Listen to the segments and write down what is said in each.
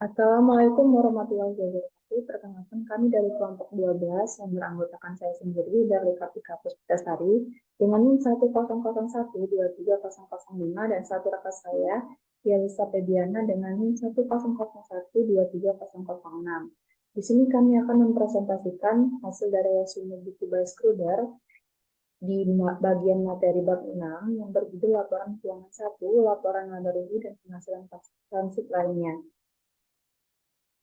Assalamualaikum warahmatullahi wabarakatuh. Perkenalkan kami dari kelompok 12 yang beranggotakan saya sendiri dari Kapika Puspitasari dengan NIM 100123005 dan satu rekan saya, Yalisa Pediana dengan NIM 100123006. Di sini kami akan mempresentasikan hasil dari resume buku Skruder di bagian materi bab 6 yang berjudul laporan keuangan 1, laporan laba rugi dan penghasilan transit lainnya.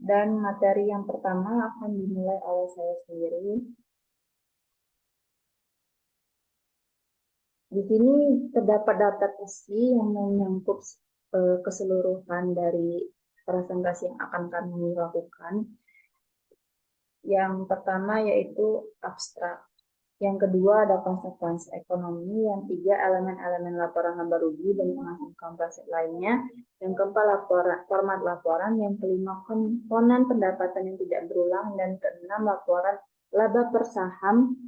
Dan materi yang pertama akan dimulai oleh saya sendiri. Di sini terdapat data isi yang menyangkut keseluruhan dari presentasi yang akan kami lakukan. Yang pertama yaitu abstrak. Yang kedua ada konsekuensi ekonomi. Yang tiga elemen-elemen laporan laba rugi dan penghasilan transit lainnya. Yang keempat format laporan. Yang kelima komponen pendapatan yang tidak berulang. Dan keenam laporan laba per saham,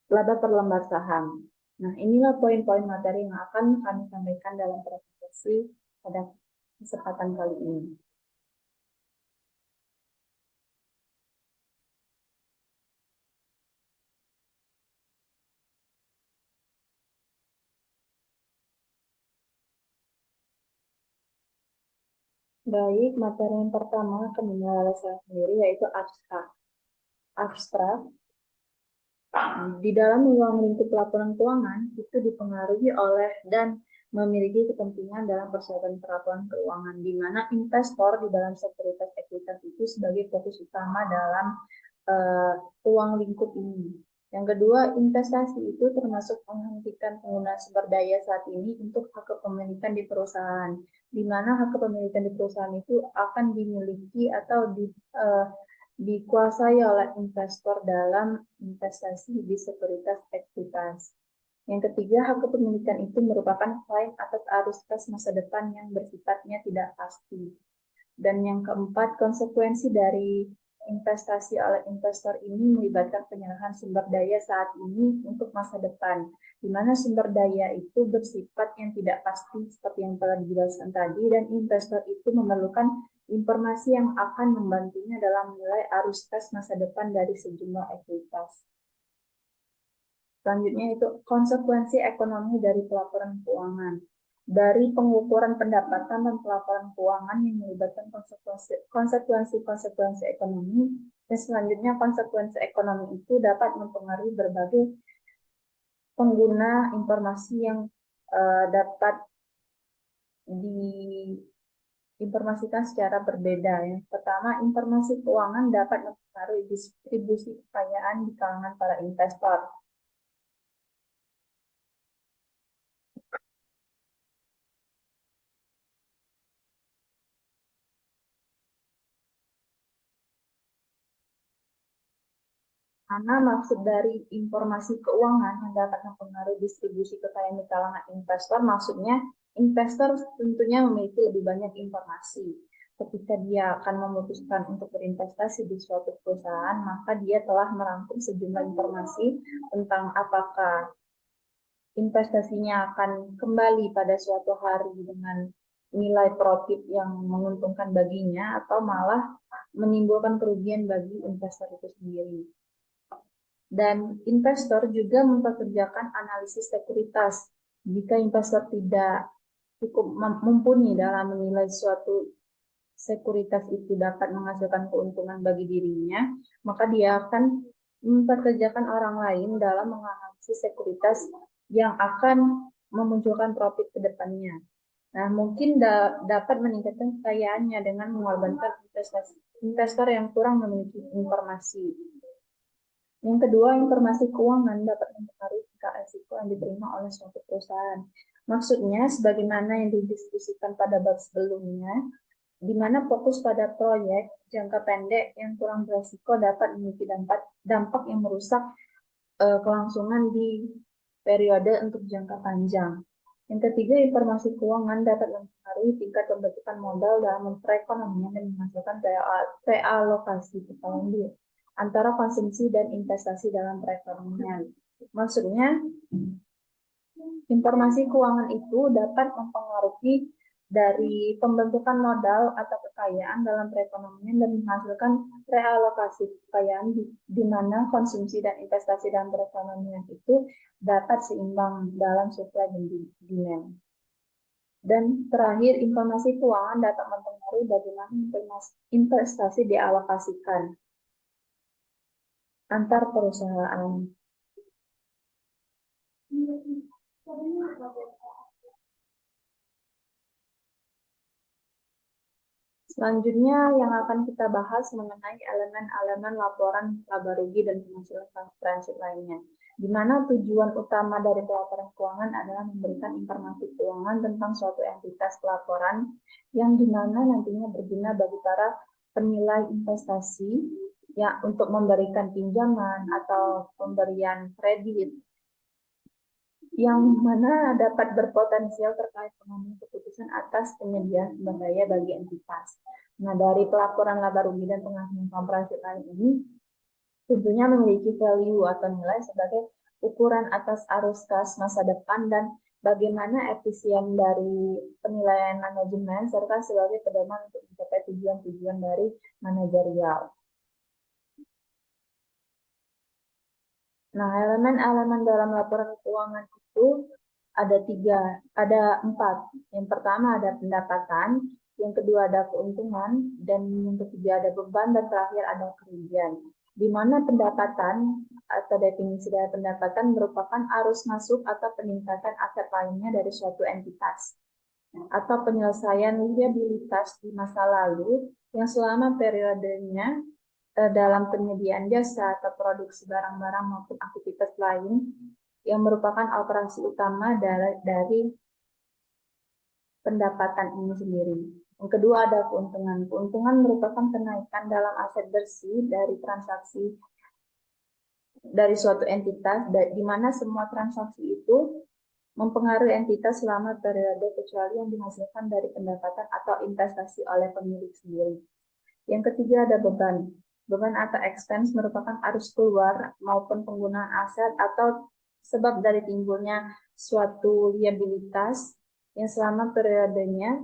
laba per lembar saham. Nah, inilah poin-poin materi yang akan kami sampaikan dalam presentasi pada kesempatan kali ini. Baik, materi yang pertama akan dimulai oleh saya sendiri yaitu abstrak. Abstrak di dalam ruang lingkup laporan keuangan itu dipengaruhi oleh dan memiliki kepentingan dalam persyaratan pelaporan keuangan, di mana investor di dalam sekuritas ekuitas itu sebagai fokus utama dalam ruang lingkup ini. Yang kedua, investasi itu termasuk menghentikan penggunaan sumber daya saat ini untuk hak kepemilikan di perusahaan, di mana hak kepemilikan di perusahaan itu akan dimiliki atau dikuasai oleh investor dalam investasi di sekuritas ekuitas. Yang ketiga, hak kepemilikan itu merupakan klaim atas arus kas masa depan yang bersifatnya tidak pasti. Dan yang keempat, konsekuensi dari investasi oleh investor ini melibatkan penyerahan sumber daya saat ini untuk masa depan, di mana sumber daya itu bersifat yang tidak pasti seperti yang telah dijelaskan tadi, dan investor itu memerlukan informasi yang akan membantunya dalam menilai arus kas masa depan dari sejumlah ekuitas. Selanjutnya itu konsekuensi ekonomi dari pelaporan keuangan. Dari pengukuran pendapatan dan pelaporan keuangan yang melibatkan konsekuensi ekonomi, dan selanjutnya konsekuensi ekonomi itu dapat mempengaruhi berbagai pengguna informasi yang dapat diinformasikan secara berbeda. Yang pertama, informasi keuangan dapat mempengaruhi distribusi kekayaan di kalangan para investor. Karena maksud dari informasi keuangan yang dapat mempengaruhi distribusi kekayaan di kalangan investor, maksudnya investor tentunya memiliki lebih banyak informasi. Ketika dia akan memutuskan untuk berinvestasi di suatu perusahaan, maka dia telah merangkum sejumlah informasi tentang apakah investasinya akan kembali pada suatu hari dengan nilai profit yang menguntungkan baginya, atau malah menimbulkan kerugian bagi investor itu sendiri. Dan investor juga mempekerjakan analisis sekuritas. Jika investor tidak cukup mumpuni dalam menilai suatu sekuritas itu dapat menghasilkan keuntungan bagi dirinya, maka dia akan mempekerjakan orang lain dalam menganalisis sekuritas yang akan memunculkan profit ke depannya. Nah, mungkin dapat meningkatkan kekayaannya dengan mengorbankan investor yang kurang memiliki informasi. Yang kedua, informasi keuangan dapat mempengaruhi tingkat risiko yang diterima oleh suatu perusahaan. Maksudnya, sebagaimana yang didiskusikan pada bab sebelumnya, di mana fokus pada proyek jangka pendek yang kurang berisiko dapat memiliki dampak yang merusak kelangsungan di periode untuk jangka panjang. Yang ketiga, informasi keuangan dapat mempengaruhi tingkat pembentukan modal dalam perekonomian dan menghasilkan realokasi keuangan antara konsumsi dan investasi dalam perekonomian. Maksudnya, informasi keuangan itu dapat mempengaruhi dari pembentukan modal atau kekayaan dalam perekonomian dan menghasilkan realokasi kekayaan di mana konsumsi dan investasi dalam perekonomian itu dapat seimbang dalam supply dan demand. Dan terakhir, informasi keuangan dapat mempengaruhi bagaimana investasi dialokasikan antar perusahaan. Selanjutnya yang akan kita bahas mengenai elemen-elemen laporan laba rugi dan penghasilan transparansi lainnya, di mana tujuan utama dari pelaporan keuangan adalah memberikan informasi keuangan tentang suatu entitas pelaporan yang dimana nantinya berguna bagi para penilai investasi ya untuk memberikan pinjaman atau pemberian kredit yang mana dapat berpotensial terkait pengambilan keputusan atas penyediaan sumber daya bagi entitas. Nah, dari pelaporan laba rugi dan penghasilan komprehensif lain ini tentunya memiliki value atau nilai sebagai ukuran atas arus kas masa depan dan bagaimana efisien dari penilaian manajemen serta sebagai pedoman untuk mencapai tujuan-tujuan dari manajerial. Nah, elemen-elemen dalam laporan keuangan itu ada empat. Yang pertama ada pendapatan, yang kedua ada keuntungan, dan yang ketiga ada beban, dan terakhir ada kerugian. Di mana pendapatan atau definisi dari pendapatan merupakan arus masuk atau peningkatan aset lainnya dari suatu entitas atau penyelesaian liabilitas di masa lalu yang selama periodenya dalam penyediaan jasa atau produksi barang-barang maupun aktivitas lain yang merupakan operasi utama dari pendapatan ini sendiri. Yang kedua ada keuntungan. Keuntungan merupakan kenaikan dalam aset bersih dari transaksi dari suatu entitas, di mana semua transaksi itu mempengaruhi entitas selama periode kecuali yang dihasilkan dari pendapatan atau investasi oleh pemilik sendiri. Yang ketiga ada beban. Beban atau expense merupakan arus keluar maupun penggunaan aset atau sebab dari timbulnya suatu liabilitas yang selama periodenya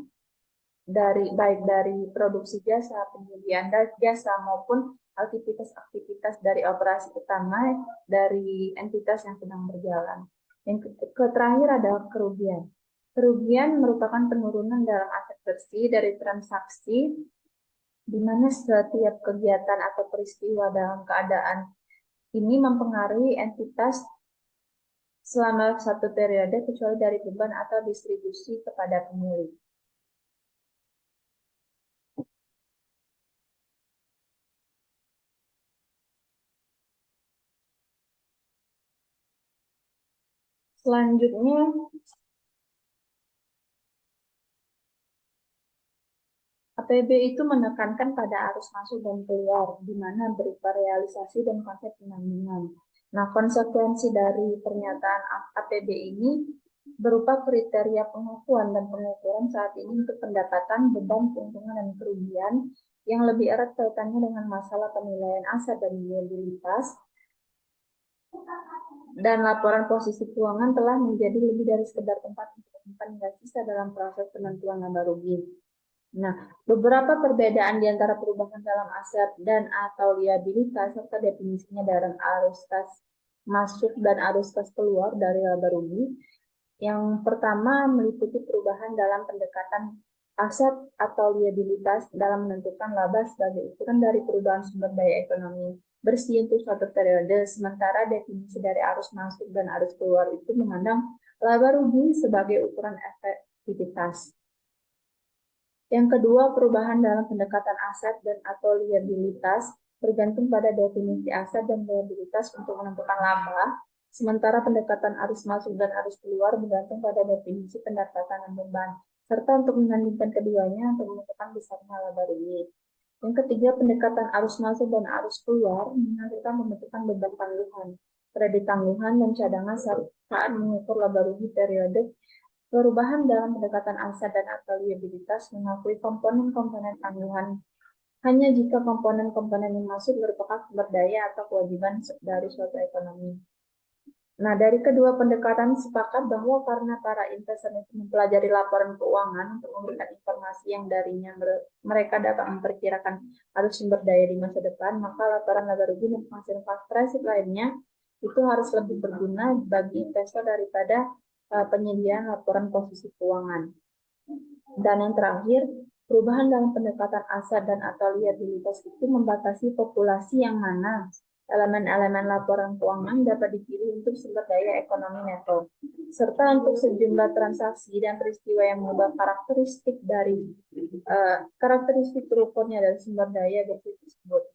baik dari produksi jasa, penyediaan jasa maupun aktivitas-aktivitas dari operasi utama dari entitas yang sedang berjalan. Yang terakhir adalah kerugian. Kerugian merupakan penurunan dalam aset bersih dari transaksi di mana setiap kegiatan atau peristiwa dalam keadaan ini mempengaruhi entitas selama satu periode kecuali dari beban atau distribusi kepada pemilik. Selanjutnya, APB itu menekankan pada arus masuk dan keluar, di mana berupa realisasi dan konsep penanggungan. Nah, konsekuensi dari pernyataan APB ini berupa kriteria pengakuan dan pengukuran saat ini untuk pendapatan, beban, keuntungan, dan kerugian yang lebih erat kaitannya dengan masalah penilaian aset dan liabilitas, dan laporan posisi keuangan telah menjadi lebih dari sekedar tempat untuk menyimpan nilai sisa dalam proses penentuan laba rugi. Nah, beberapa perbedaan di antara perubahan dalam aset dan atau liabilitas serta definisinya dalam arus kas masuk dan arus kas keluar dari laba rugi. Yang pertama meliputi perubahan dalam pendekatan aset atau liabilitas dalam menentukan laba sebagai ukuran dari perubahan sumber daya ekonomi bersih untuk suatu periode, sementara definisi dari arus masuk dan arus keluar itu memandang laba rugi sebagai ukuran efektivitas. Yang kedua, perubahan dalam pendekatan aset dan atau liabilitas bergantung pada definisi aset dan liabilitas untuk menentukan laba, sementara pendekatan arus masuk dan arus keluar bergantung pada definisi pendapatan dan beban, serta untuk membandingkan keduanya untuk menentukan besarnya laba rugi. Yang ketiga, pendekatan arus masuk dan arus keluar menghasilkan pembentukan beban tanggungan, kredit tanggungan, dan cadangan saat mengukur laba rugi periode. Perubahan dalam pendekatan aset dan atau liabilitas mengakui komponen-komponen tanggungan hanya jika komponen-komponen yang masuk merupakan sumber daya atau kewajiban dari suatu ekonomi. Nah, dari kedua pendekatan sepakat bahwa karena para investor itu mempelajari laporan keuangan untuk memberikan informasi yang darinya mereka dapat memperkirakan arus sumber daya di masa depan, maka laporan laba rugi dan penghasilan pasif lainnya itu harus lebih berguna bagi investor daripada penyediaan laporan posisi keuangan. Dan yang terakhir, perubahan dalam pendekatan aset dan atau liabilitas itu membatasi populasi yang mana elemen-elemen laporan keuangan dapat dipilih untuk sumber daya ekonomi neto, serta untuk sejumlah transaksi dan peristiwa yang mengubah karakteristik rukunnya dari sumber daya bersih tersebut.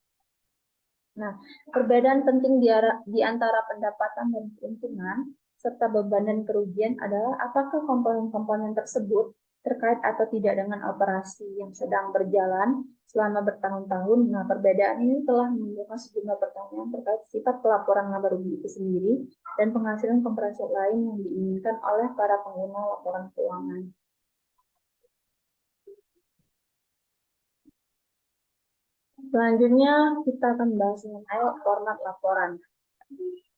Nah, perbedaan penting di antara pendapatan dan keuntungan serta beban dan kerugian adalah apakah komponen-komponen tersebut terkait atau tidak dengan operasi yang sedang berjalan selama bertahun-tahun. Nah, perbedaan ini telah menimbulkan sejumlah pertanyaan terkait sifat pelaporan laba rugi itu sendiri dan penghasilan komprehensif lain yang diinginkan oleh para pengguna laporan keuangan. Selanjutnya, kita akan bahas mengenai format laporan.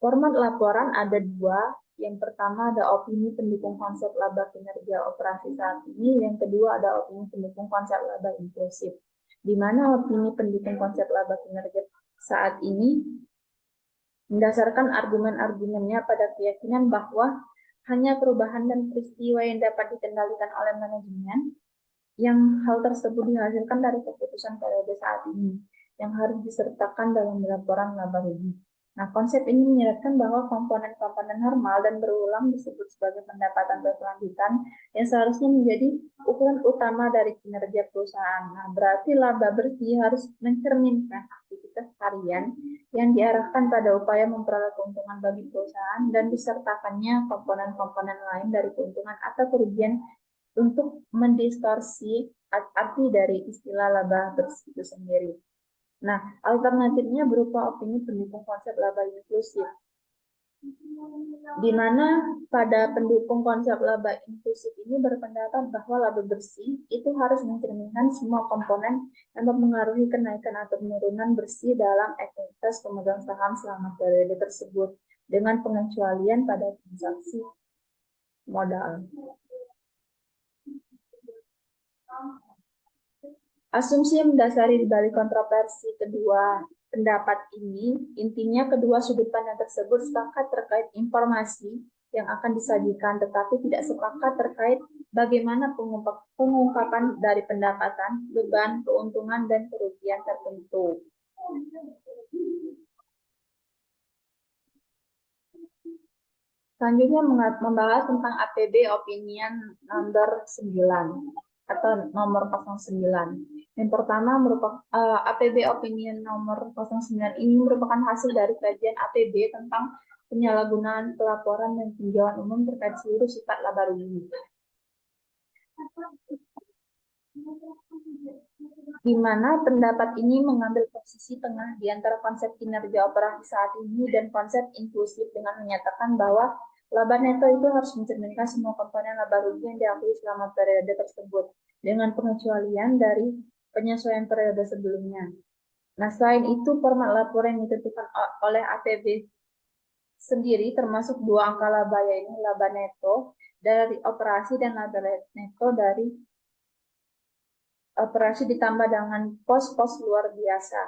Format laporan ada dua. Yang pertama ada opini pendukung konsep laba kinerja operasi saat ini. Yang kedua ada opini pendukung konsep laba inklusif. Di mana opini pendukung konsep laba kinerja saat ini mendasarkan argumen-argumennya pada keyakinan bahwa hanya perubahan dan peristiwa yang dapat dikendalikan oleh manajemen yang hal tersebut dihasilkan dari keputusan periode saat ini yang harus disertakan dalam laporan laba rugi. Nah, konsep ini menyeratkan bahwa komponen-komponen normal dan berulang disebut sebagai pendapatan berkelanjutan yang seharusnya menjadi ukuran utama dari kinerja perusahaan. Nah, berarti laba bersih harus mencerminkan aktivitas harian yang diarahkan pada upaya memperoleh keuntungan bagi perusahaan dan disertakannya komponen-komponen lain dari keuntungan atau kerugian untuk mendistorsi arti dari istilah laba bersih itu sendiri. Nah, alternatifnya berupa opini pendukung konsep laba inklusif, di mana pada pendukung konsep laba inklusif ini berpendapat bahwa laba bersih itu harus mencerminkan semua komponen yang mempengaruhi kenaikan atau penurunan bersih dalam ekuitas pemegang saham selama periode tersebut, dengan pengecualian pada transaksi modal. Asumsi yang mendasari di balik kontroversi kedua pendapat ini, intinya kedua sudut pandang tersebut sepakat terkait informasi yang akan disajikan, tetapi tidak sepakat terkait bagaimana pengungkapan dari pendapatan, beban, keuntungan, dan kerugian tertentu. Selanjutnya membahas tentang APB Opinion nomor 9 atau nomor 09. Yang pertama merupakan APB Opinion nomor 09 ini merupakan hasil dari kajian APB tentang penyalahgunaan pelaporan dan tinjauan umum terkait seluruh sifat laba rugi. Di mana pendapat ini mengambil posisi tengah di antara konsep kinerja operasi saat ini dan konsep inklusif dengan menyatakan bahwa laba neto itu harus mencerminkan semua komponen laba rugi yang diakui selama periode tersebut, dengan pengecualian dari penyesuaian periode sebelumnya. Nah, selain itu, format laporan yang ditentukan oleh APB sendiri termasuk dua angka laba, yaitu laba neto dari operasi dan laba neto dari operasi ditambah dengan pos-pos luar biasa.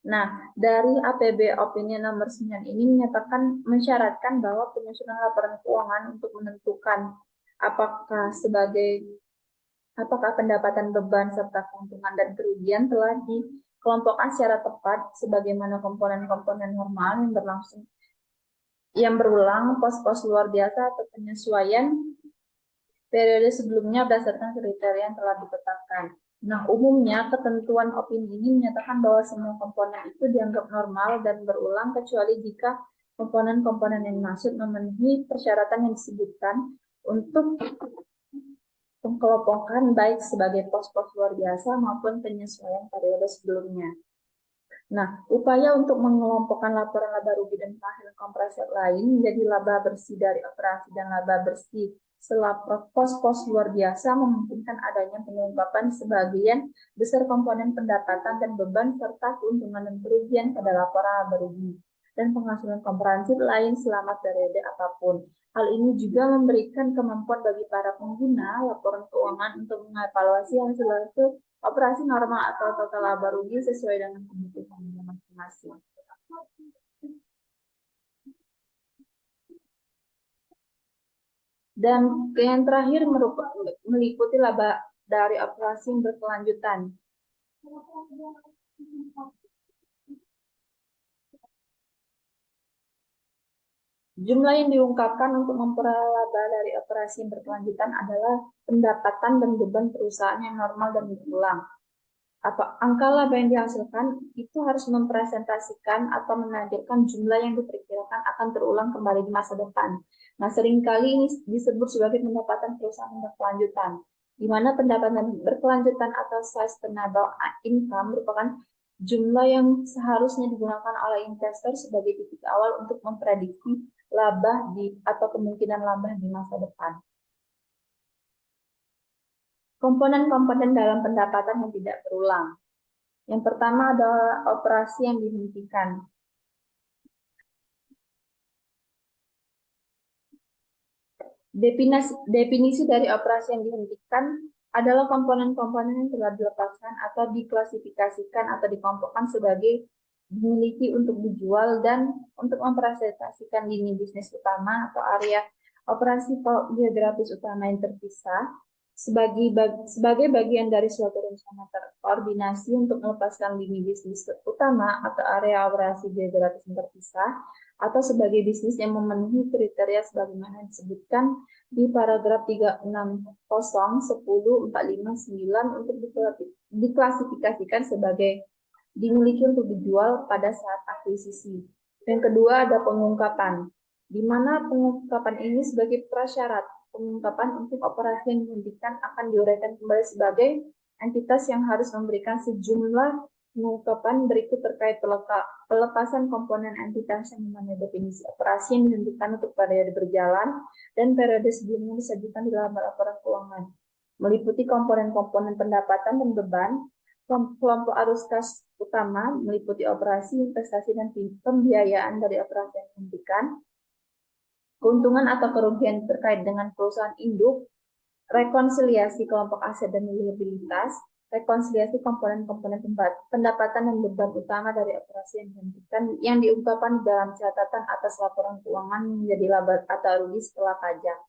Nah, dari APB Opinion nomor 9 ini mensyaratkan bahwa penyusunan laporan keuangan untuk menentukan apakah pendapatan beban serta keuntungan dan kerugian telah dikelompokkan secara tepat sebagaimana komponen-komponen normal yang berulang, pos-pos luar biasa atau penyesuaian periode sebelumnya berdasarkan kriteria yang telah ditetapkan. Nah, umumnya ketentuan opini ini menyatakan bahwa semua komponen itu dianggap normal dan berulang kecuali jika komponen-komponen yang dimaksud memenuhi persyaratan yang disebutkan untuk pengkelompokan baik sebagai pos-pos luar biasa maupun penyesuaian periode sebelumnya. Nah, upaya untuk mengelompokkan laporan laba rugi dan penghasilan komprehensif lain menjadi laba bersih dari operasi dan laba bersih setelah pos-pos luar biasa memungkinkan adanya pengungkapan sebagian besar komponen pendapatan dan beban serta keuntungan dan kerugian pada laporan laba rugi. dan penghasilan komprehensif lain selama periode apapun. Hal ini juga memberikan kemampuan bagi para pengguna laporan keuangan untuk mengevaluasi hasil operasi normal atau total laba rugi sesuai dengan kebutuhan masing-masing. Dan yang terakhir meliputi laba dari operasi yang berkelanjutan. Jumlah yang diungkapkan untuk memperoleh laba dari operasi yang berkelanjutan adalah pendapatan dan beban perusahaan yang normal dan berulang. Angka laba yang dihasilkan itu harus mempresentasikan atau menampilkan jumlah yang diperkirakan akan terulang kembali di masa depan. Nah, seringkali ini disebut sebagai pendapatan perusahaan yang berkelanjutan, di mana pendapatan berkelanjutan atau sustainable income merupakan jumlah yang seharusnya digunakan oleh investor sebagai titik awal untuk memprediksi laba atau kemungkinan laba di masa depan. Komponen-komponen dalam pendapatan yang tidak berulang. Yang pertama adalah operasi yang dihentikan. Definisi dari operasi yang dihentikan adalah komponen-komponen yang telah dilepaskan atau diklasifikasikan atau dikelompokkan sebagai dimiliki untuk dijual dan untuk mempresentasikan lini bisnis utama atau area operasi geografis utama yang terpisah sebagai bagian dari suatu rencana terkoordinasi untuk melepaskan lini bisnis utama atau area operasi geografis yang terpisah atau sebagai bisnis yang memenuhi kriteria sebagaimana disebutkan di paragraf 360, 10, 45, 9 untuk diklasifikasikan sebagai dimiliki untuk dijual pada saat akuisisi. Yang kedua ada pengungkapan, di mana pengungkapan ini sebagai prasyarat pengungkapan untuk operasi yang dihentikan akan diuraikan kembali sebagai entitas yang harus memberikan sejumlah pengungkapan berikut terkait pelepasan komponen entitas yang memenuhi definisi operasi yang dihentikan untuk periode berjalan dan periode sebelumnya disajikan di dalam laporan keuangan, meliputi komponen-komponen pendapatan dan beban. Kelompok arus kas utama meliputi operasi, investasi, dan pembiayaan dari operasi yang dihentikan, keuntungan atau kerugian terkait dengan perusahaan induk, rekonsiliasi kelompok aset dan liabilitas, rekonsiliasi komponen-komponen pendapatan dan beban utama dari operasi yang dihentikan yang diungkapkan dalam catatan atas laporan keuangan menjadi laba atau rugi setelah pajak.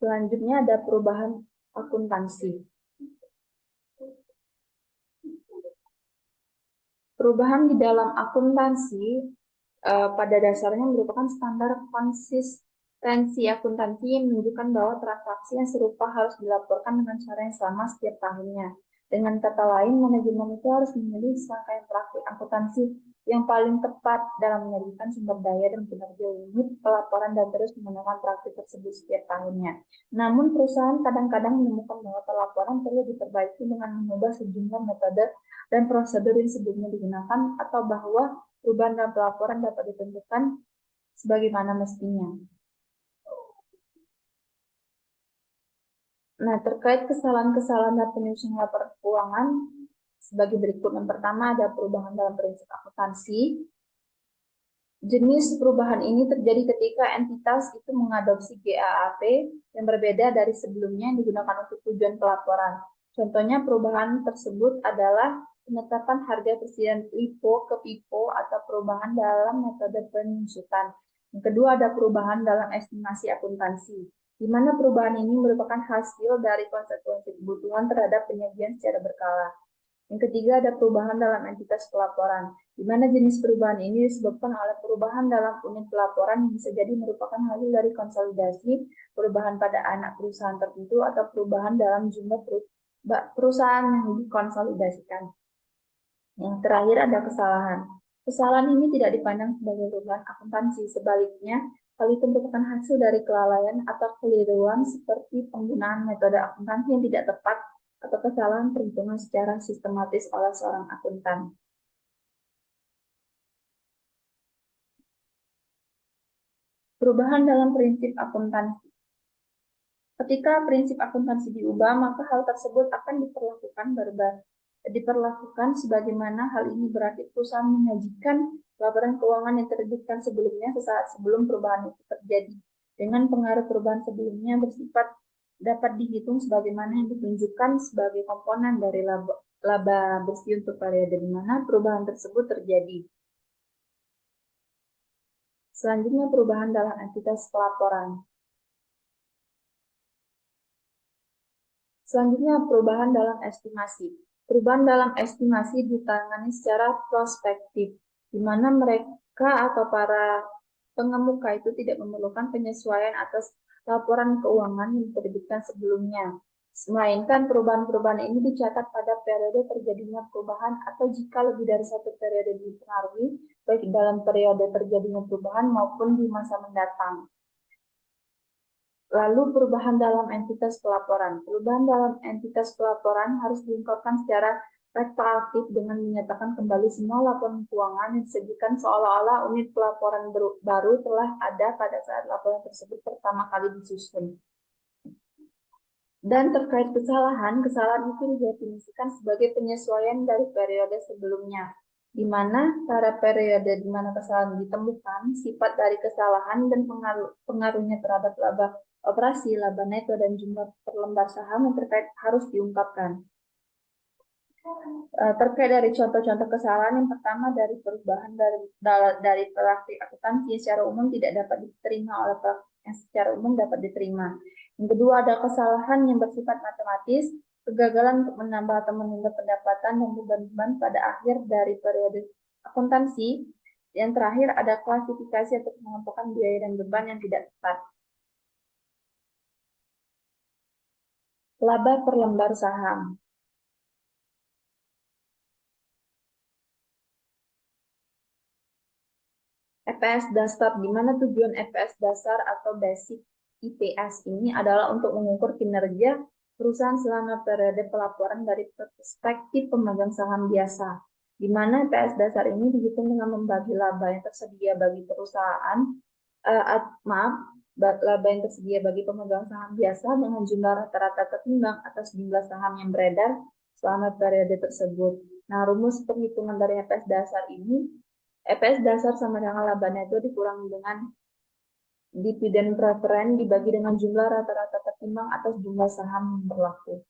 Selanjutnya ada perubahan akuntansi. Perubahan di dalam akuntansi pada dasarnya merupakan standar konsistensi akuntansi yang menunjukkan bahwa transaksi yang serupa harus dilaporkan dengan cara yang sama setiap tahunnya. Dengan kata lain, manajemen itu harus memilih serangkaian praktik akuntansi yang paling tepat dalam menyajikan sumber daya dan kinerja unit pelaporan dan terus menggunakan praktik tersebut setiap tahunnya. Namun, perusahaan kadang-kadang menemukan bahwa pelaporan perlu diperbaiki dengan mengubah sejumlah metode dan prosedur yang sebelumnya digunakan atau bahwa perubahan dalam pelaporan dapat ditentukan sebagaimana mestinya. Nah, terkait kesalahan-kesalahan dalam penyusunan laporan keuangan sebagai berikut. Yang pertama ada perubahan dalam prinsip akuntansi. Jenis perubahan ini terjadi ketika entitas itu mengadopsi GAAP yang berbeda dari sebelumnya yang digunakan untuk tujuan pelaporan. Contohnya perubahan tersebut adalah penetapan harga presiden LIFO ke FIFO atau perubahan dalam metode penyusutan. Yang kedua ada perubahan dalam estimasi akuntansi, di mana perubahan ini merupakan hasil dari konsekuensi kebutuhan terhadap penyajian secara berkala. Yang ketiga ada perubahan dalam entitas pelaporan, di mana jenis perubahan ini disebabkan oleh perubahan dalam unit pelaporan yang bisa jadi merupakan hasil dari konsolidasi, perubahan pada anak perusahaan tertentu, atau perubahan dalam jumlah perusahaan yang dikonsolidasikan. Yang terakhir ada kesalahan. Kesalahan ini tidak dipandang sebagai perubahan akuntansi, sebaliknya hal itu merupakan hasil dari kelalaian atau keliruan seperti penggunaan metode akuntansi yang tidak tepat atau kesalahan perhitungan secara sistematis oleh seorang akuntan. Perubahan dalam prinsip akuntansi. Ketika prinsip akuntansi diubah, maka hal tersebut akan diperlakukan sebagaimana hal ini berarti perusahaan menyajikan laporan keuangan yang terbitkan sebelumnya sesaat sebelum perubahan itu terjadi. Dengan pengaruh perubahan sebelumnya bersifat dapat dihitung sebagaimana yang ditunjukkan sebagai komponen dari laba bersih untuk periode di mana perubahan tersebut terjadi. Selanjutnya perubahan dalam entitas pelaporan. Selanjutnya perubahan dalam estimasi. Perubahan dalam estimasi ditangani secara prospektif, di mana mereka atau para pengemuka itu tidak memerlukan penyesuaian atas laporan keuangan yang diterbitkan sebelumnya. Melainkan perubahan-perubahan ini dicatat pada periode terjadinya perubahan atau jika lebih dari satu periode dipengaruhi, baik dalam periode terjadinya perubahan maupun di masa mendatang. Lalu perubahan dalam entitas pelaporan. Perubahan dalam entitas pelaporan harus diungkapkan secara retroaktif dengan menyatakan kembali semua laporan keuangan yang disajikan seolah-olah unit pelaporan baru telah ada pada saat laporan tersebut pertama kali disusun. Dan terkait kesalahan itu didefinisikan sebagai penyesuaian dari periode sebelumnya, di mana pada periode di mana kesalahan ditemukan, sifat dari kesalahan dan pengaruhnya terhadap laba operasi, laba neto, dan jumlah per lembar saham yang terkait harus diungkapkan. Terkait dari contoh-contoh kesalahan, yang pertama dari perubahan dari praktik akuntansi secara umum tidak dapat diterima oleh praktik yang secara umum dapat diterima. Yang kedua ada kesalahan yang bersifat matematis, kegagalan untuk menambah atau menunda pendapatan dan beban-beban pada akhir dari periode akuntansi. Yang terakhir ada klasifikasi atau pengelompokan biaya dan beban yang tidak tepat. Laba per lembar saham. EPS dasar, di mana tujuan EPS dasar atau basic EPS ini adalah untuk mengukur kinerja perusahaan selama periode pelaporan dari perspektif pemegang saham biasa, di mana EPS dasar ini dihitung dengan membagi laba yang tersedia bagi perusahaan, laba yang tersedia bagi pemegang saham biasa dengan jumlah rata-rata tertimbang atas jumlah saham yang beredar selama periode tersebut. Nah, rumus perhitungan dari EPS dasar ini, EPS dasar sama dengan laba neto dikurangi dengan dividen preferen dibagi dengan jumlah rata-rata tertimbang atas jumlah saham yang berlaku.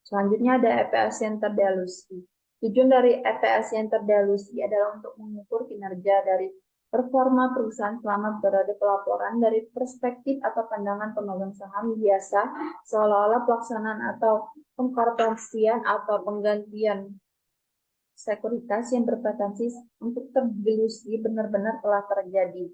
Selanjutnya ada EPS Center Delusi. Tujuan dari EPS Center Delusi adalah untuk mengukur kinerja dari performa perusahaan selama periode pelaporan dari perspektif atau pandangan pemegang saham biasa, seolah-olah pelaksanaan atau pengkorporasian atau penggantian sekuritas yang berpotensi untuk terdilusi benar-benar telah terjadi.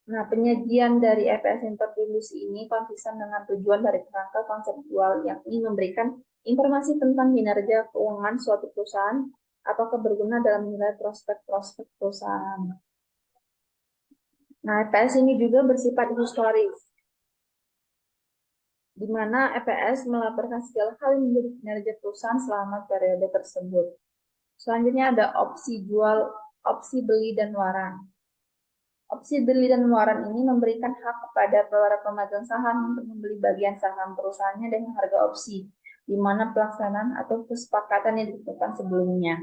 Nah, penyajian dari EPS yang terdilusi ini konsisten dengan tujuan dari kerangka konseptual yang ingin memberikan informasi tentang kinerja keuangan suatu perusahaan apakah berguna dalam menilai prospek-prospek perusahaan. Nah, EPS ini juga bersifat historis, di mana EPS melaporkan segala hal yang menjadi kinerja perusahaan selama periode tersebut. Selanjutnya ada opsi jual, opsi beli dan waran. Opsi beli dan waran ini memberikan hak kepada para pemegang saham untuk membeli bagian saham perusahaannya dengan harga opsi, di mana pelaksanaan atau kesepakatan yang ditentukan sebelumnya.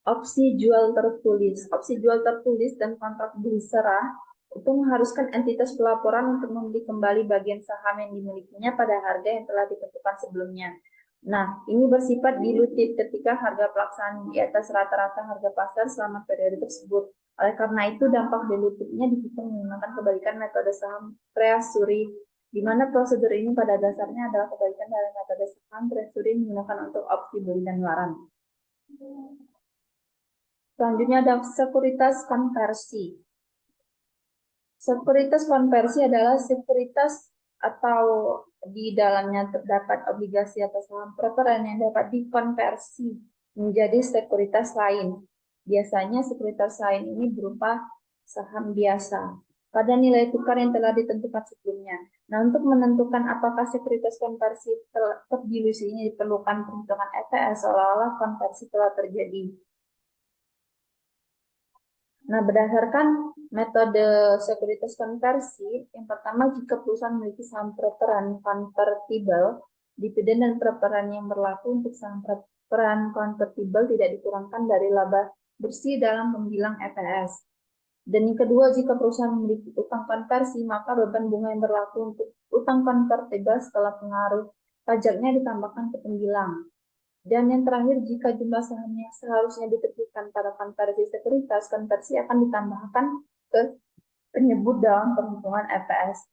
Opsi jual tertulis. Opsi jual tertulis dan kontrak beli serah itu mengharuskan entitas pelaporan untuk membeli kembali bagian saham yang dimilikinya pada harga yang telah ditentukan sebelumnya. Nah, ini bersifat dilutif ketika harga pelaksanaan di atas rata-rata harga pasar selama periode tersebut. Oleh karena itu, dampak dilutifnya dihitung menggunakan kebalikan metode saham treasury, di mana prosedur ini pada dasarnya adalah kebalikan dari metode saham treasury menggunakan untuk opsi beli dan waran. Selanjutnya ada sekuritas konversi. Sekuritas konversi adalah sekuritas atau di dalamnya terdapat obligasi atau saham preferen yang dapat dikonversi menjadi sekuritas lain. Biasanya sekuritas lain ini berupa saham biasa pada nilai tukar yang telah ditentukan sebelumnya. Nah, untuk menentukan apakah sekuritas konversi terdilusi ini diperlukan perhitungan EPS seolah-olah konversi telah terjadi. Nah, berdasarkan Metode sekuritas konversi, yang pertama jika perusahaan memiliki saham preferan konvertibel, dividen dan preferan yang berlaku untuk saham preferan konvertibel tidak dikurangkan dari laba bersih dalam pembilang EPS. Dan yang kedua, jika perusahaan memiliki utang konversi, maka beban bunga yang berlaku untuk utang konvertibel setelah pengaruh pajaknya ditambahkan ke pembilang. Dan yang terakhir, jika jumlah saham yang seharusnya diterbitkan pada konversi sekuritas, konversi akan ditambahkan ke penyebut dalam perhitungan EPS.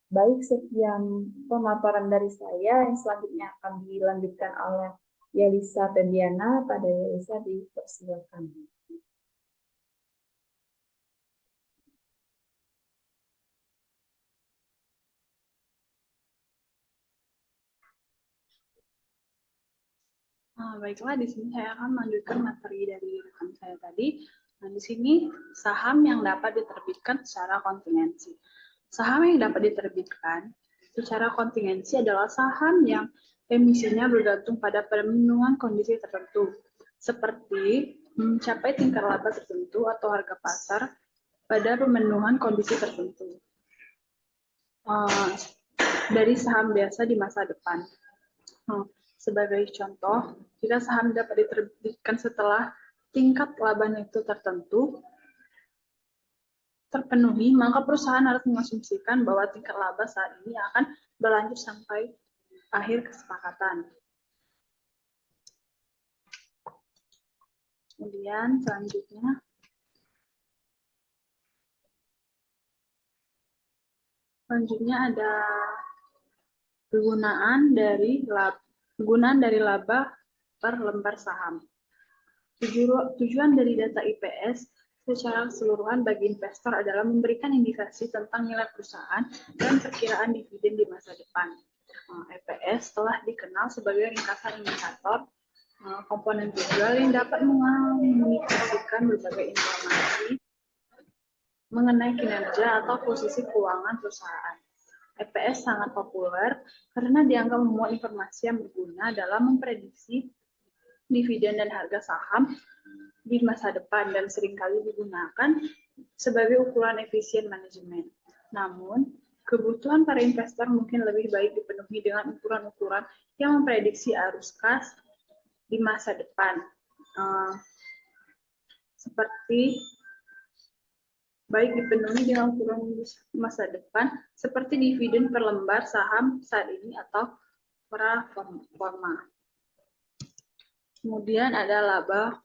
Baik, sekian pemaparan dari saya. Yang selanjutnya akan dilanjutkan oleh Yelisa Febiana. Pada Yelisa dipersilakan. Baiklah, di sini saya akan melanjutkan materi dari rekan saya tadi. Nah, di sini saham yang dapat diterbitkan secara kontingensi. Saham yang dapat diterbitkan secara kontingensi adalah saham yang emisinya bergantung pada pemenuhan kondisi tertentu, seperti mencapai tingkat laba tertentu atau harga pasar pada pemenuhan kondisi tertentu. Dari saham biasa di masa depan. Sebagai contoh, jika saham dapat diterbitkan setelah tingkat laba neto tertentu terpenuhi, maka perusahaan harus mengasumsikan bahwa tingkat laba saat ini akan berlanjut sampai akhir kesepakatan. Kemudian selanjutnya ada penggunaan dari laba per lembar saham. Tujuan dari data IPS secara keseluruhan bagi investor adalah memberikan indikasi tentang nilai perusahaan dan perkiraan dividen di masa depan. IPS telah dikenal sebagai ringkasan indikator komponen tunggal yang dapat mengomunikasikan berbagai informasi mengenai kinerja atau posisi keuangan perusahaan. IPS sangat populer karena dianggap memuat informasi yang berguna dalam memprediksi dividen dan harga saham di masa depan dan seringkali digunakan sebagai ukuran efisien manajemen. Namun, kebutuhan para investor mungkin lebih baik dipenuhi dengan ukuran-ukuran yang memprediksi arus kas di masa depan. Seperti baik dipenuhi dengan ukuran masa depan seperti dividen per lembar saham saat ini atau pra forma. Kemudian ada laba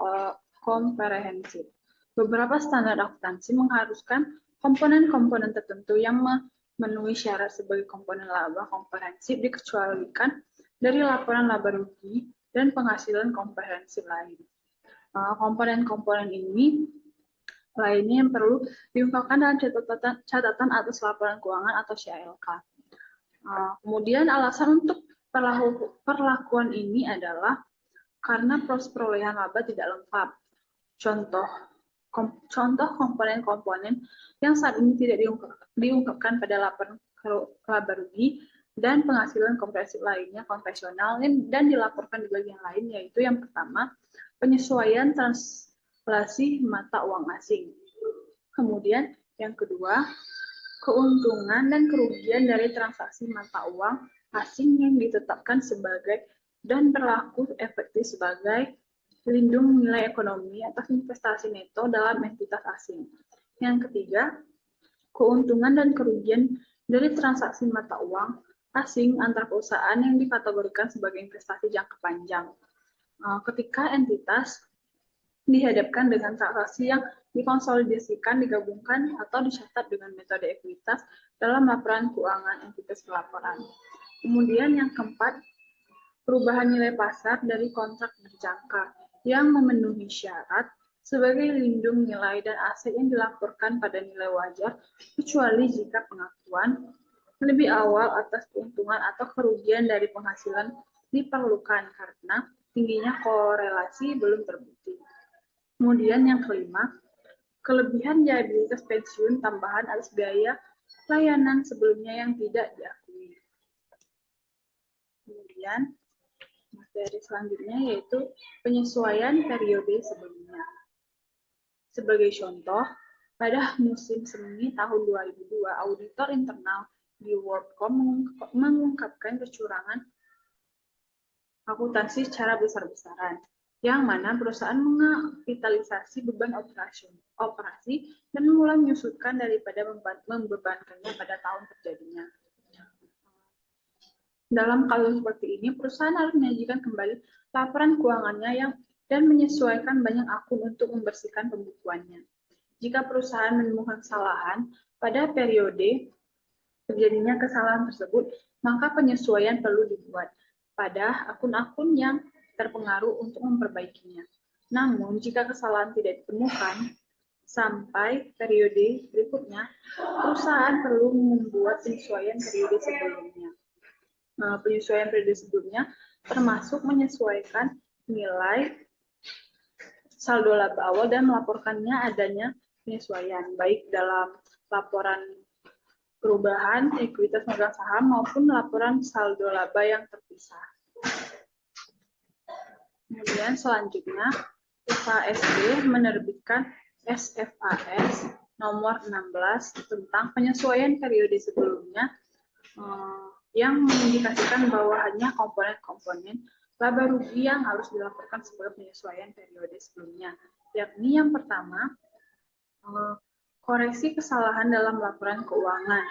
komprehensif. Beberapa standar akuntansi mengharuskan komponen-komponen tertentu yang memenuhi syarat sebagai komponen laba komprehensif dikecualikan dari laporan laba rugi dan penghasilan komprehensif lain. Komponen-komponen ini lainnya yang perlu diungkapkan dalam catatan atas laporan keuangan atau CALK. Kemudian alasan untuk perlakuan ini adalah karena proses perolehan laba tidak lengkap. Contoh komponen-komponen yang saat ini tidak diungkapkan pada laporan laba rugi dan penghasilan komprehensif lainnya konvensional dan dilaporkan di bagian lain, yaitu yang pertama, penyesuaian translasi mata uang asing. Kemudian yang kedua, keuntungan dan kerugian dari transaksi mata uang asing yang ditetapkan sebagai dan berlaku efektif sebagai pelindung nilai ekonomi atas investasi neto dalam entitas asing. Yang ketiga, keuntungan dan kerugian dari transaksi mata uang asing antar perusahaan yang dikategorikan sebagai investasi jangka panjang. Ketika entitas dihadapkan dengan transaksi yang dikonsolidasikan, digabungkan, atau dicatat dengan metode ekuitas dalam laporan keuangan entitas pelaporan. Kemudian yang keempat, perubahan nilai pasar dari kontrak berjangka yang memenuhi syarat sebagai lindung nilai dan aset yang dilaporkan pada nilai wajar, kecuali jika pengakuan lebih awal atas keuntungan atau kerugian dari penghasilan diperlukan karena tingginya korelasi belum terbukti. Kemudian yang kelima, kelebihan liabilitas pensiun tambahan atas biaya layanan sebelumnya yang tidak diakui. Kemudian materi selanjutnya yaitu penyesuaian periode sebelumnya. Sebagai contoh, Pada musim semi tahun 2002, auditor internal di WorldCom mengungkapkan kecurangan akuntansi secara besar-besaran, yang mana perusahaan mengapitalisasi beban operasi dan mulai menyusutkan daripada membebankannya pada tahun terjadinya. Dalam kasus seperti ini, perusahaan harus menyajikan kembali laporan keuangannya dan menyesuaikan banyak akun untuk membersihkan pembukuannya. Jika perusahaan menemukan kesalahan pada periode terjadinya kesalahan tersebut, maka penyesuaian perlu dibuat pada akun-akun yang terpengaruh untuk memperbaikinya. Namun, jika kesalahan tidak ditemukan sampai periode berikutnya, perusahaan perlu membuat penyesuaian periode sebelumnya. Penyesuaian periode sebelumnya termasuk menyesuaikan nilai saldo laba awal dan melaporkannya adanya penyesuaian, baik dalam laporan perubahan ekuitas megang saham maupun laporan saldo laba yang terpisah. Kemudian selanjutnya, FASB menerbitkan SFAS nomor 16 tentang penyesuaian periode sebelumnya yang mengindikasikan bahwa hanya komponen-komponen laba rugi yang harus dilaporkan sebagai penyesuaian periode sebelumnya, yakni yang pertama, koreksi kesalahan dalam laporan keuangan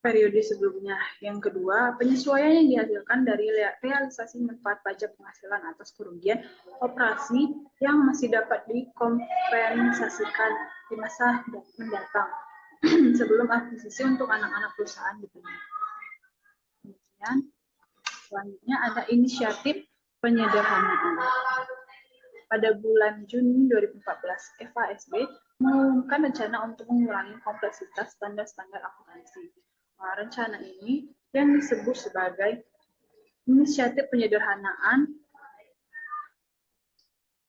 periode sebelumnya. Yang kedua, penyesuaian yang dihasilkan dari realisasi manfaat pajak penghasilan atas kerugian operasi yang masih dapat dikompensasikan di masa mendatang sebelum akuisisi untuk anak-anak perusahaan dipenuhi. Kemudian, selanjutnya ada inisiatif penyederhanaan. Pada bulan Juni 2014, FASB mengumumkan rencana untuk mengurangi kompleksitas standar-standar akuntansi. Rencana ini yang disebut sebagai inisiatif penyederhanaan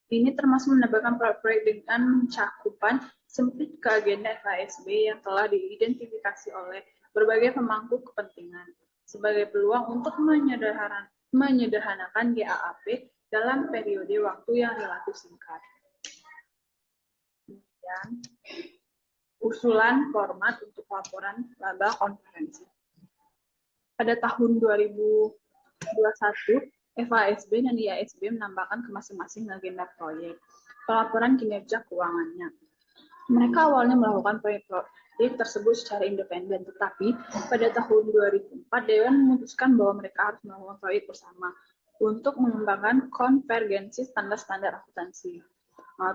ini termasuk menambahkan proyek dengan cakupan sempit ke agenda FASB yang telah diidentifikasi oleh berbagai pemangku kepentingan sebagai peluang untuk menyederhanakan GAAP dalam periode waktu yang relatif singkat. Kemudian, usulan format untuk laporan laba konferensi. Pada tahun 2021, FASB dan IASB menambahkan ke masing-masing agenda proyek pelaporan kinerja keuangannya. Mereka awalnya melakukan proyek tersebut secara independen, tetapi pada tahun 2004 Dewan memutuskan bahwa mereka harus melakukan proyek bersama untuk mengembangkan konvergensi standar-standar akuntansi.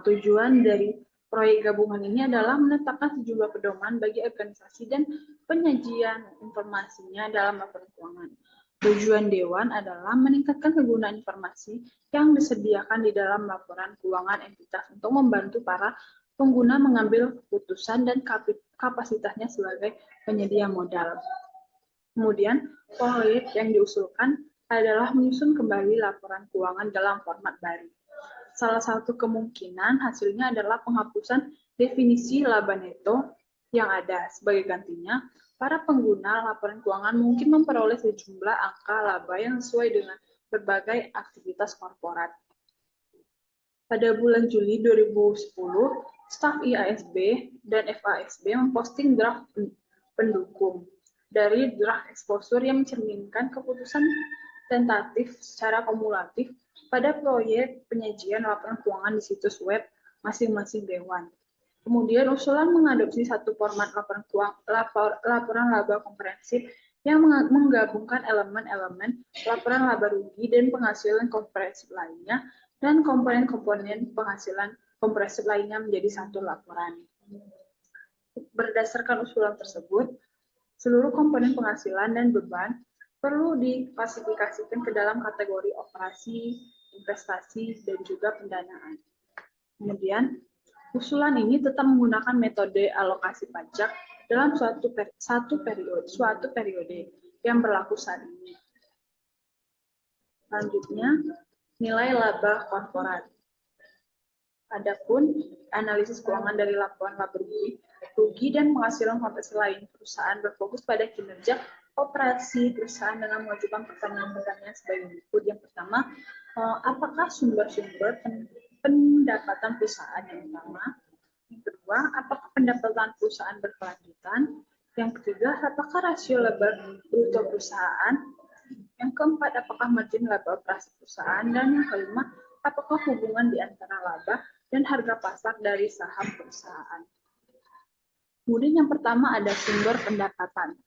Tujuan dari proyek gabungan ini adalah menetapkan sejumlah pedoman bagi organisasi dan penyajian informasinya dalam laporan keuangan. Tujuan Dewan adalah meningkatkan kegunaan informasi yang disediakan di dalam laporan keuangan entitas untuk membantu para pengguna mengambil keputusan dan kapasitasnya sebagai penyedia modal. Kemudian, proyek yang diusulkan adalah menyusun kembali laporan keuangan dalam format baru. Salah satu kemungkinan hasilnya adalah penghapusan definisi laba neto yang ada. Sebagai gantinya, para pengguna laporan keuangan mungkin memperoleh sejumlah angka laba yang sesuai dengan berbagai aktivitas korporat. Pada bulan Juli 2010, staf IASB dan FASB memposting draft pendukung dari draft exposure yang mencerminkan keputusan tentatif secara kumulatif pada proyek penyajian laporan keuangan di situs web masing-masing dewan. Kemudian usulan mengadopsi satu format laporan laba komprehensif yang menggabungkan elemen-elemen laporan laba rugi dan penghasilan komprehensif lainnya dan komponen-komponen penghasilan komprehensif lainnya menjadi satu laporan. Berdasarkan usulan tersebut, seluruh komponen penghasilan dan beban perlu diklasifikasikan ke dalam kategori operasi, investasi, dan juga pendanaan. Kemudian, usulan ini tetap menggunakan metode alokasi pajak dalam suatu periode yang berlaku saat ini. Selanjutnya, nilai laba korporat. Adapun analisis keuangan dari laporan laba rugi dan penghasilan komprehensif lain perusahaan berfokus pada kinerja operasi perusahaan dengan mengajukan pertanyaan-pertanyaan sebagai berikut. Yang pertama, apakah sumber-sumber pendapatan perusahaan yang utama? kedua, apakah pendapatan perusahaan berkelanjutan? Yang ketiga, apakah rasio laba bruto perusahaan? Yang keempat, apakah margin laba operasi perusahaan? Dan yang kelima, apakah hubungan di antara laba dan harga pasar dari saham perusahaan? Kemudian yang pertama ada sumber pendapatan.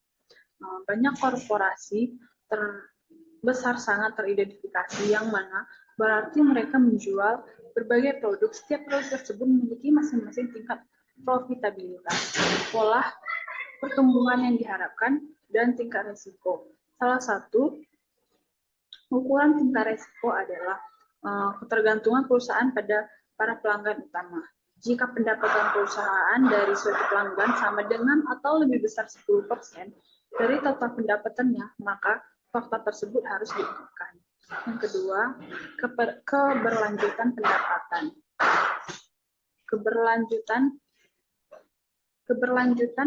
Banyak korporasi terbesar sangat teridentifikasi yang mana berarti mereka menjual berbagai produk. Setiap produk tersebut memiliki masing-masing tingkat profitabilitas, pola pertumbuhan yang diharapkan, dan tingkat risiko. Salah satu ukuran tingkat risiko adalah ketergantungan perusahaan pada para pelanggan utama. Jika pendapatan perusahaan dari suatu pelanggan sama dengan atau lebih besar 10% dari total pendapatannya, maka fakta tersebut harus diungkapkan. Yang kedua, keberlanjutan pendapatan. Keberlanjutan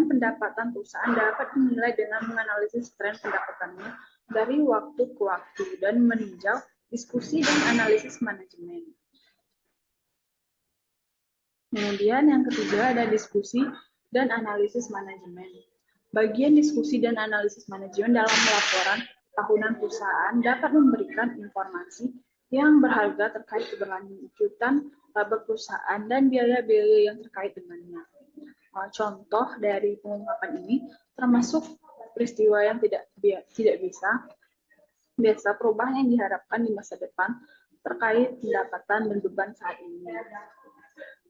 pendapatan perusahaan dapat dinilai dengan menganalisis tren pendapatannya dari waktu ke waktu dan meninjau diskusi dan analisis manajemen. Kemudian yang ketiga ada diskusi dan analisis manajemen. Bagian diskusi dan analisis manajemen dalam laporan tahunan perusahaan dapat memberikan informasi yang berharga terkait keberlanjutan laba perusahaan dan biaya-biaya yang terkait dengannya. Contoh dari pengungkapan ini termasuk peristiwa yang tidak biasa perubahan yang diharapkan di masa depan terkait pendapatan dan beban saat ini,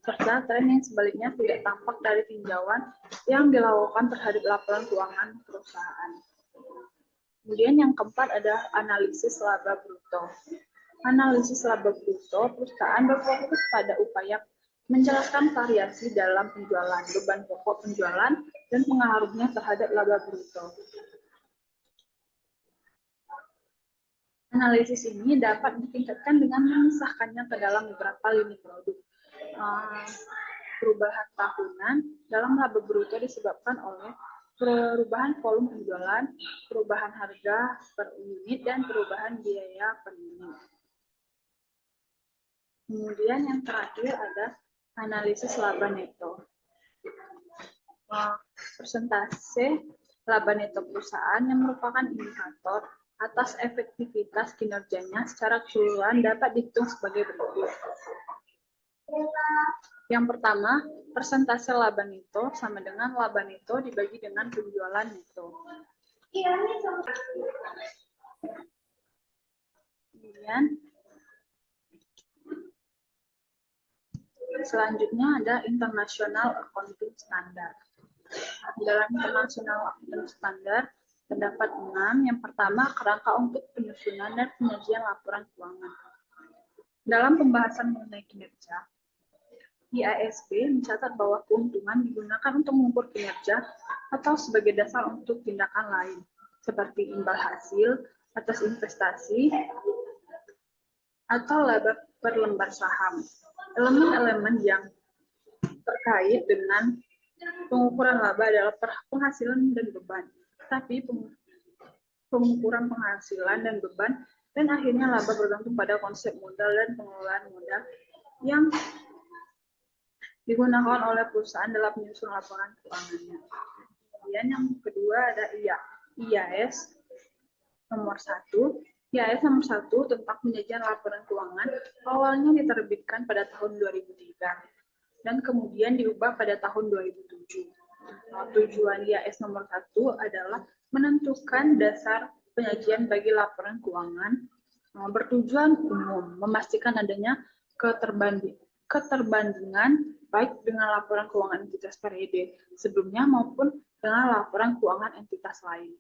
serta tren yang sebaliknya tidak tampak dari tinjauan yang dilakukan terhadap laporan keuangan perusahaan. Kemudian yang keempat ada analisis laba bruto. Analisis laba bruto perusahaan berfokus pada upaya menjelaskan variasi dalam penjualan, beban pokok penjualan, dan pengaruhnya terhadap laba bruto. Analisis ini dapat ditingkatkan dengan memisahkannya ke dalam beberapa lini produk. Perubahan tahunan dalam laba bruto disebabkan oleh perubahan volume penjualan, perubahan harga per unit, dan perubahan biaya per unit. Kemudian yang terakhir ada analisis laba neto. Persentase laba neto perusahaan yang merupakan indikator atas efektivitas kinerjanya secara keseluruhan dapat dihitung sebagai berikut. Yang pertama, persentase laba neto sama dengan laba neto dibagi dengan penjualan neto. Kemudian, selanjutnya ada International Accounting Standard. Dalam International Accounting Standard, terdapat 6. Yang pertama, kerangka untuk penyusunan dan penyajian laporan keuangan. Dalam pembahasan mengenai kinerja, IASB mencatat bahwa keuntungan digunakan untuk mengukur kinerja atau sebagai dasar untuk tindakan lain, seperti imbal hasil atas investasi atau laba per lembar saham. Elemen-elemen yang terkait dengan pengukuran laba adalah penghasilan dan beban, tapi pengukuran penghasilan dan beban dan akhirnya laba bergantung pada konsep modal dan pengelolaan modal yang digunakan oleh perusahaan dalam menyusun laporan keuangannya. Kemudian yang kedua ada IAS nomor 1. IAS nomor 1 tentang penyajian laporan keuangan awalnya diterbitkan pada tahun 2003 dan kemudian diubah pada tahun 2007. Tujuan IAS nomor 1 adalah menentukan dasar penyajian bagi laporan keuangan, bertujuan umum, memastikan adanya keterbandingan baik dengan laporan keuangan entitas periode sebelumnya maupun dengan laporan keuangan entitas lain.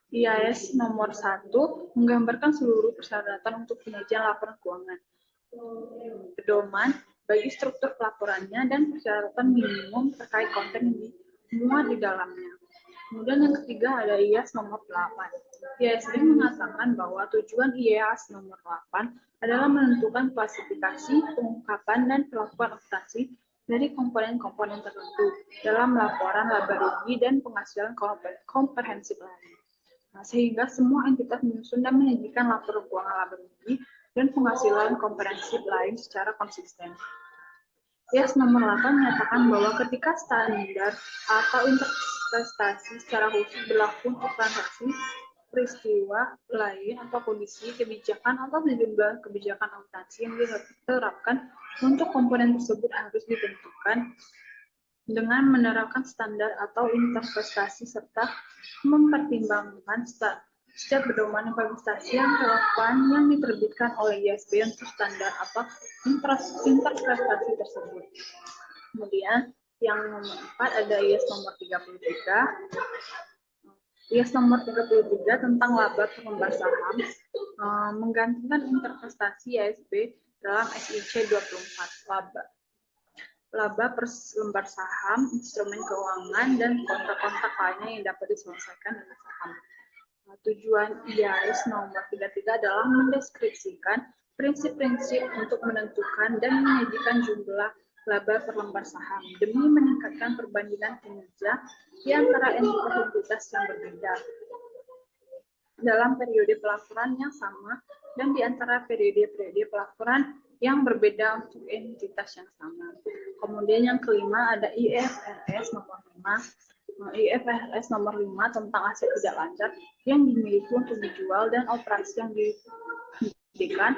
IAS nomor 1 menggambarkan seluruh persyaratan untuk penyajian laporan keuangan, pedoman bagi struktur pelaporannya, dan persyaratan minimum terkait konten yang dimuat di dalamnya. Kemudian yang ketiga ada IAS nomor 8. IASB mengatakan bahwa tujuan IAS nomor 8 adalah menentukan klasifikasi, pengungkapan, dan pelakuan operasi dari komponen-komponen tertentu dalam laporan laba rugi dan penghasilan komprehensif lain. Sehingga semua entitas menyusun dan menyajikan laporan keuangan laba rugi dan penghasilan komprehensif lain secara konsisten. IAS nomor 8 menyatakan bahwa ketika standar atau interpretasi secara khusus berlaku untuk transaksi, peristiwa lain atau kondisi kebijakan atau sejumlah kebijakan akuntansi yang diterapkan untuk komponen tersebut harus ditentukan dengan menerapkan standar atau interpretasi serta mempertimbangkan setiap pedoman investasi yang relevan yang diterbitkan oleh IASB untuk standar atau interpretasi tersebut. Kemudian yang nomor 4 ada IAS nomor 33. IAS nomor 33 tentang laba per lembar saham menggantikan interpretasi IASB dalam SIC 24 laba per lembar saham, instrumen keuangan, dan kontrak-kontrak lainnya yang dapat diselesaikan dengan saham. Tujuan IAS nomor 33 adalah mendeskripsikan prinsip-prinsip untuk menentukan dan menyajikan jumlah laba per lembar saham demi meningkatkan perbandingan kinerja di antara entitas yang berbeda dalam periode pelaporan yang sama dan di antara periode pelaporan yang berbeda untuk entitas yang sama. Kemudian yang kelima ada IFRS nomor 5. IFRS nomor 5 tentang aset tidak lancar yang dimiliki untuk dijual dan operasi yang dihentikan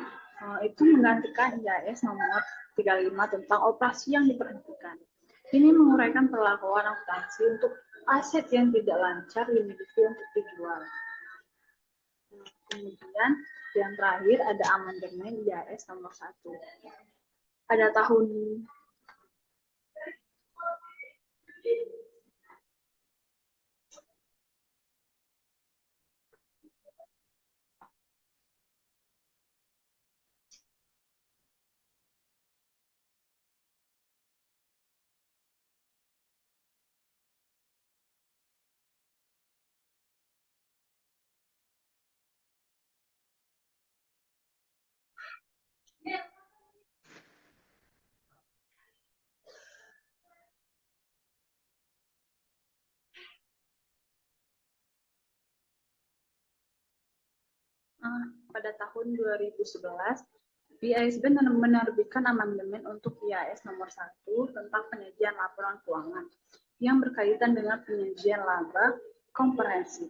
itu menggantikan IAS nomor 35 tentang operasi yang diberhentikan. Ini menguraikan perlakuan akuntansi untuk aset yang tidak lancar dimiliki untuk dijual. Kemudian yang terakhir ada amandemen IAS nomor 1. Pada tahun pada tahun 2011, IASB menerbitkan amandemen untuk IAS nomor 1 tentang penyajian laporan keuangan yang berkaitan dengan penyajian laba komprehensif.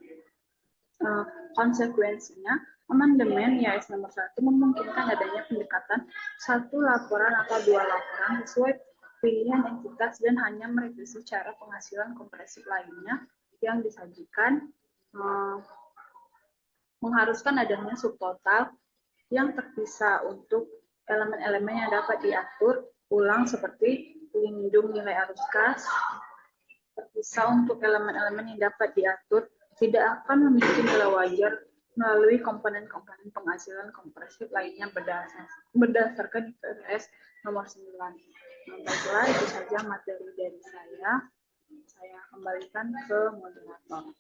Konsekuensinya, amandemen IAS nomor 1 memungkinkan adanya pendekatan satu laporan atau dua laporan sesuai pilihan entitas dan hanya merevisi cara penghasilan komprehensif lainnya yang disajikan, mengharuskan adanya subtotal yang terpisah untuk elemen-elemen yang dapat diatur ulang seperti pelindung nilai arus kas, terpisah untuk elemen-elemen yang dapat diatur tidak akan memiliki nilai wajar melalui komponen-komponen penghasilan komprehensif lainnya berdasarkan IFRS nomor 9. Baiklah, itu saja materi dari saya. Saya kembalikan ke moderator.